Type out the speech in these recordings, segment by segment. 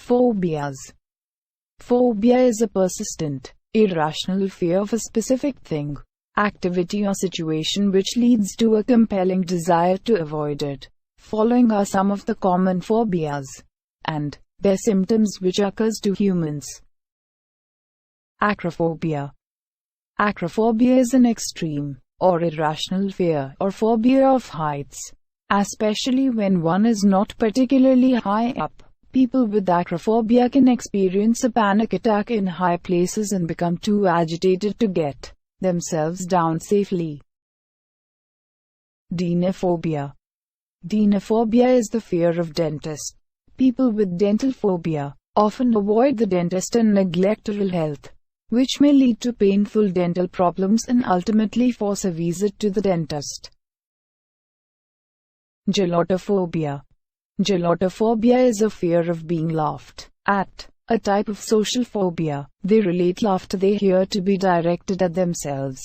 Phobias. Phobia is a persistent, irrational fear of a specific thing, activity or situation which leads to a compelling desire to avoid it. Following are some of the common phobias and their symptoms which occurs to humans. Acrophobia. Acrophobia is an extreme or irrational fear or phobia of heights, especially when one is not particularly high up. People with acrophobia can experience a panic attack in high places and become too agitated to get themselves down safely. Denophobia. Denophobia is the fear of dentists. People with dental phobia often avoid the dentist and neglect oral health, which may lead to painful dental problems and ultimately force a visit to the dentist. Gelatophobia. Gelatophobia is a fear of being laughed at, a type of social phobia. They relate laughter they hear to be directed at themselves.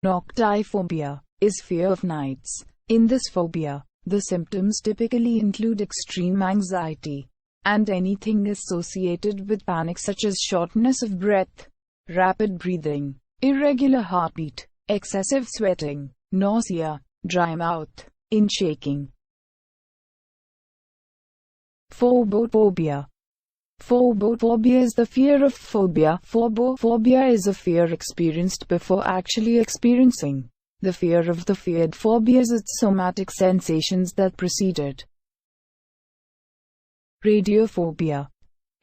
Noctiphobia is fear of nights. In this phobia, the symptoms typically include extreme anxiety and anything associated with panic such as shortness of breath, rapid breathing, irregular heartbeat, excessive sweating, nausea, dry mouth, and shaking. Phobophobia. Phobophobia is the fear of phobia. Phobophobia is a fear experienced before actually experiencing the fear of the feared phobia is its somatic sensations that precede it. Radiophobia.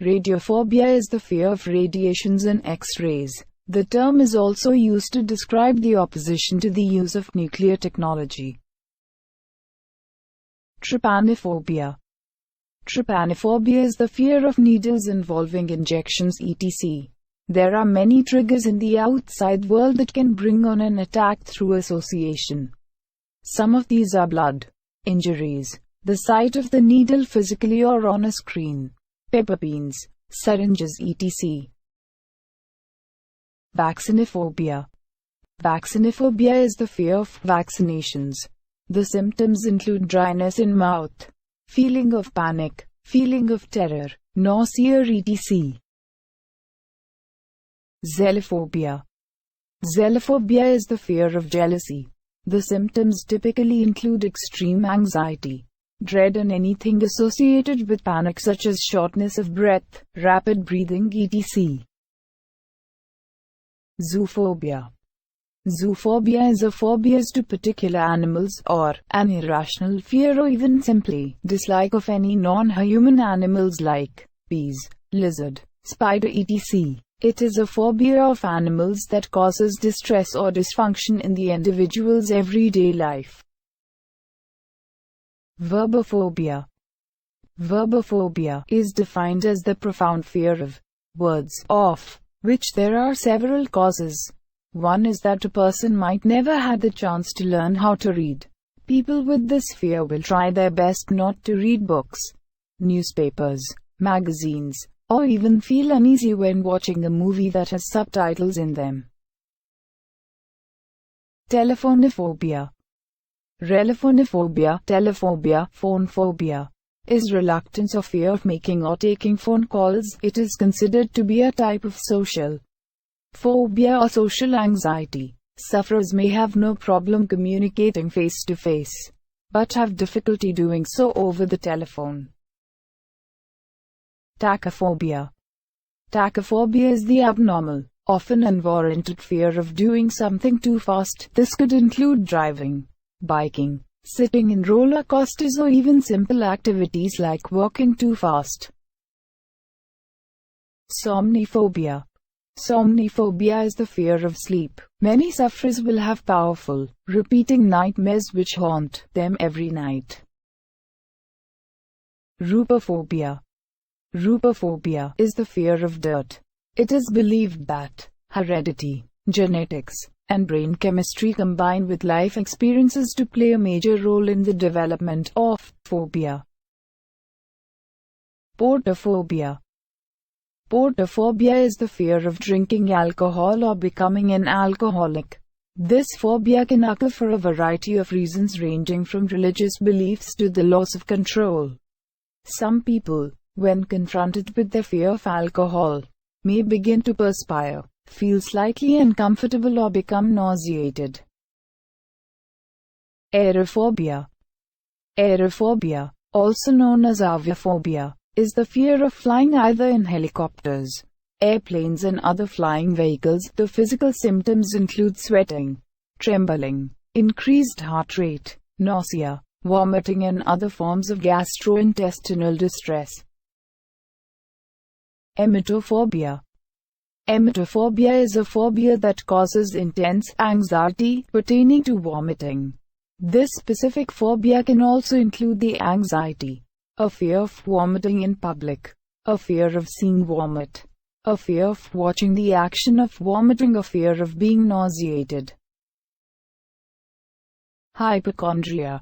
Radiophobia is the fear of radiations and X-rays. The term is also used to describe the opposition to the use of nuclear technology. Trypanophobia. Trypanophobia is the fear of needles involving injections etc. There are many triggers in the outside world that can bring on an attack through association. Some of these are blood, injuries, the sight of the needle physically or on a screen, pepper beans, syringes etc. Vaccinophobia. Vaccinophobia is the fear of vaccinations. The symptoms include dryness in mouth, feeling of panic, feeling of terror, nausea etc. Xenophobia. Xenophobia is the fear of jealousy. The symptoms typically include extreme anxiety, dread and anything associated with panic such as shortness of breath, rapid breathing etc. Zoophobia. Zoophobia is a phobia to particular animals or an irrational fear or even simply dislike of any non-human animals like bees, lizard, spider etc. It is a phobia of animals that causes distress or dysfunction in the individual's everyday life. Verbophobia. Verbophobia is defined as the profound fear of words, of which there are several causes. One is that a person might never had the chance to learn how to read. People with this fear will try their best not to read books, newspapers, magazines, or even feel uneasy when watching a movie that has subtitles in them. Telephonophobia. Telephonophobia, phonephobia, is reluctance or fear of making or taking phone calls. It is considered to be a type of social phobia or social anxiety. Sufferers may have no problem communicating face to face, but have difficulty doing so over the telephone. Tachyphobia. Tachyphobia is the abnormal, often unwarranted fear of doing something too fast. This could include driving, biking, sitting in roller coasters or even simple activities like walking too fast. Somniphobia. Somniphobia is the fear of sleep. Many sufferers will have powerful, repeating nightmares which haunt them every night. Rupophobia. Rupophobia is the fear of dirt. It is believed that heredity, genetics, and brain chemistry combine with life experiences to play a major role in the development of phobia. Portophobia. Portophobia is the fear of drinking alcohol or becoming an alcoholic. This phobia can occur for a variety of reasons ranging from religious beliefs to the loss of control. Some people, when confronted with their fear of alcohol, may begin to perspire, feel slightly uncomfortable or become nauseated. Aerophobia. Aerophobia, also known as aviophobia, is the fear of flying either in helicopters, airplanes and other flying vehicles. The physical symptoms include sweating, trembling, increased heart rate, nausea, vomiting and other forms of gastrointestinal distress. Emetophobia. Emetophobia is a phobia that causes intense anxiety pertaining to vomiting. This specific phobia can also include the anxiety, a fear of vomiting in public, a fear of seeing vomit, a fear of watching the action of vomiting, a fear of being nauseated. Hypochondria.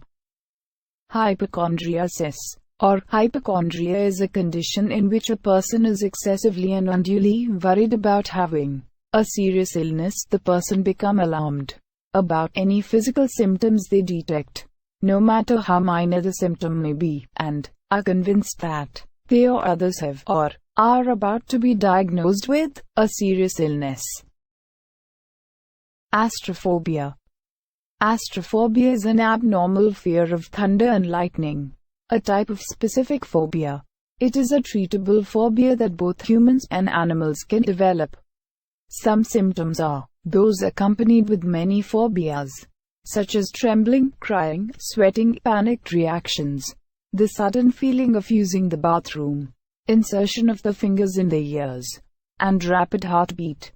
Hypochondriasis, or hypochondria, is a condition in which a person is excessively and unduly worried about having a serious illness. The person becomes alarmed about any physical symptoms they detect, no matter how minor the symptom may be, and are convinced that they or others have or are about to be diagnosed with a serious illness. Astrophobia. Astrophobia is an abnormal fear of thunder and lightning, a type of specific phobia. It is a treatable phobia that both humans and animals can develop. Some symptoms are those accompanied with many phobias, such as trembling, crying, sweating, panicked reactions, the sudden feeling of using the bathroom, insertion of the fingers in the ears, and rapid heartbeat.